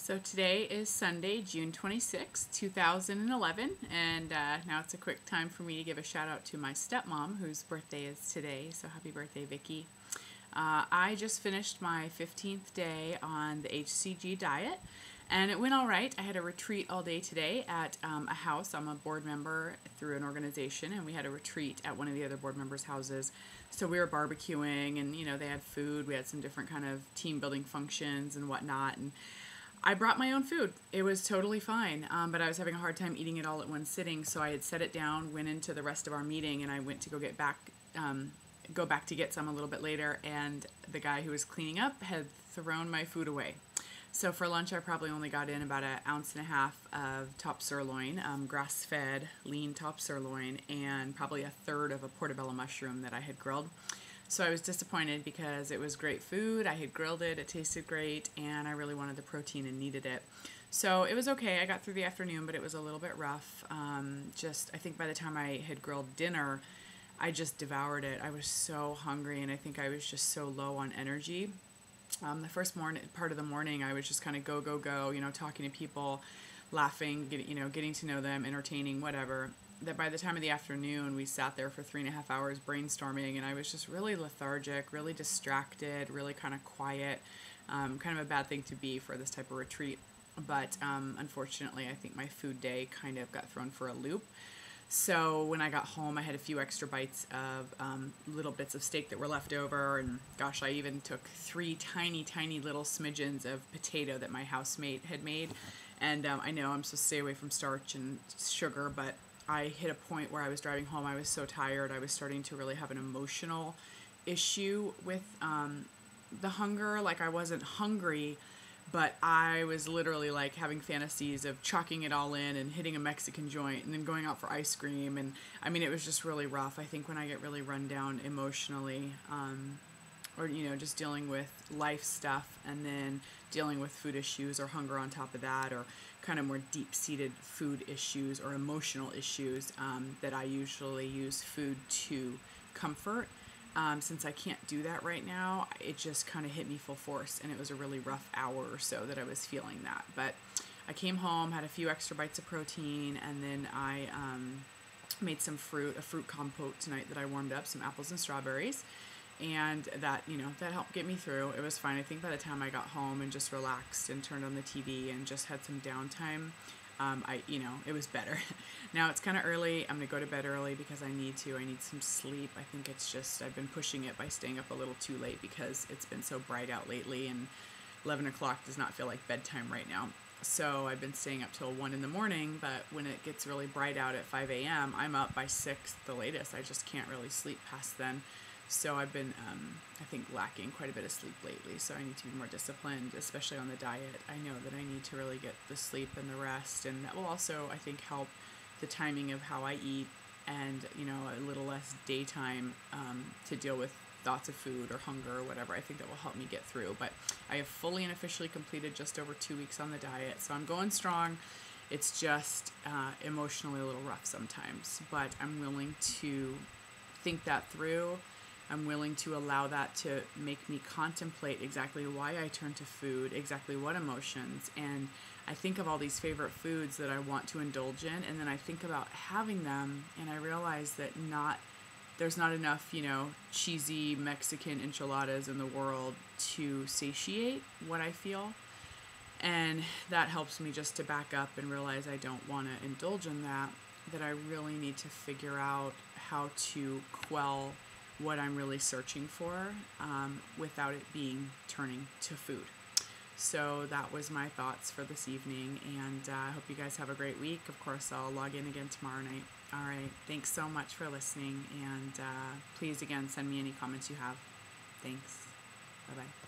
So today is Sunday, June 26, 2011, and now it's a quick time for me to give a shout out to my stepmom, whose birthday is today, so happy birthday, Vicky. I just finished my 15th day on the hCG diet, and it went all right. I had a retreat all day today at a house. I'm a board member through an organization, and we had a retreat at one of the other board members' houses. So we were barbecuing, and they had food. We had some different kind of team building functions and whatnot, and I brought my own food. It was totally fine, but I was having a hard time eating it all at one sitting, so I had set it down, went into the rest of our meeting, and I went to go back to get some a little bit later, and the guy who was cleaning up had thrown my food away. So for lunch, I probably only got in about 1.5 ounces of top sirloin, grass-fed, lean top sirloin, and probably 1/3 of a portobello mushroom that I had grilled. So I was disappointed because it was great food. I had grilled it, it tasted great, and I really wanted the protein and needed it. So it was okay. I got through the afternoon, but it was a little bit rough. I think by the time I had grilled dinner, I just devoured it. I was so hungry, and I think I was just so low on energy. The first part of the morning, I was just kind of go, talking to people, laughing, getting to know them, entertaining, whatever. That by the time of the afternoon, we sat there for 3.5 hours brainstorming, and I was just really lethargic, really distracted, really kind of quiet. Kind of a bad thing to be for this type of retreat. But unfortunately, I think my food day kind of got thrown for a loop. So when I got home, I had a few extra bites of little bits of steak that were left over, and gosh, I even took 3 tiny little smidgens of potato that my housemate had made. And I know I'm supposed to stay away from starch and sugar, but I hit a point where I was driving home. I was so tired. I was starting to really have an emotional issue with the hunger. Like, I wasn't hungry, but I was literally like having fantasies of chalking it all in and hitting a Mexican joint and then going out for ice cream. And I mean, it was just really rough. I think when I get really run down emotionally, or just dealing with life stuff and then dealing with food issues or hunger on top of that, or kind of more deep-seated food issues or emotional issues, that I usually use food to comfort. Since I can't do that right now, it just kind of hit me full force, and it was a really rough hour or so that I was feeling that. But I came home, had a few extra bites of protein, and then I made a fruit compote tonight that I warmed up, some apples and strawberries. And that helped get me through. It was fine. I think by the time I got home and just relaxed and turned on the TV and just had some downtime, it was better. Now it's kind of early. I'm going to go to bed early because I need some sleep. I think it's just, I've been pushing it by staying up a little too late because it's been so bright out lately, and 11 o'clock does not feel like bedtime right now. So I've been staying up till 1 in the morning, but when it gets really bright out at 5 a.m., I'm up by 6 the latest. I just can't really sleep past then. So I've been, I think, lacking quite a bit of sleep lately, so I need to be more disciplined, especially on the diet. I know that I need to really get the sleep and the rest, and that will also, I think, help the timing of how I eat, and, a little less daytime to deal with thoughts of food or hunger or whatever. I think that will help me get through. But I have fully and officially completed just over 2 weeks on the diet, so I'm going strong. It's just emotionally a little rough sometimes, but I'm willing to think that through. I'm willing to allow that to make me contemplate exactly why I turn to food, exactly what emotions, and I think of all these favorite foods that I want to indulge in, and then I think about having them, and I realize that there's not enough, cheesy Mexican enchiladas in the world to satiate what I feel, and that helps me just to back up and realize I don't want to indulge in that I really need to figure out how to quell what I'm really searching for without it turning to food. So that was my thoughts for this evening, and I hope you guys have a great week. Of course, I'll log in again tomorrow night. All right, thanks so much for listening, and please, again, send me any comments you have. Thanks. Bye-bye.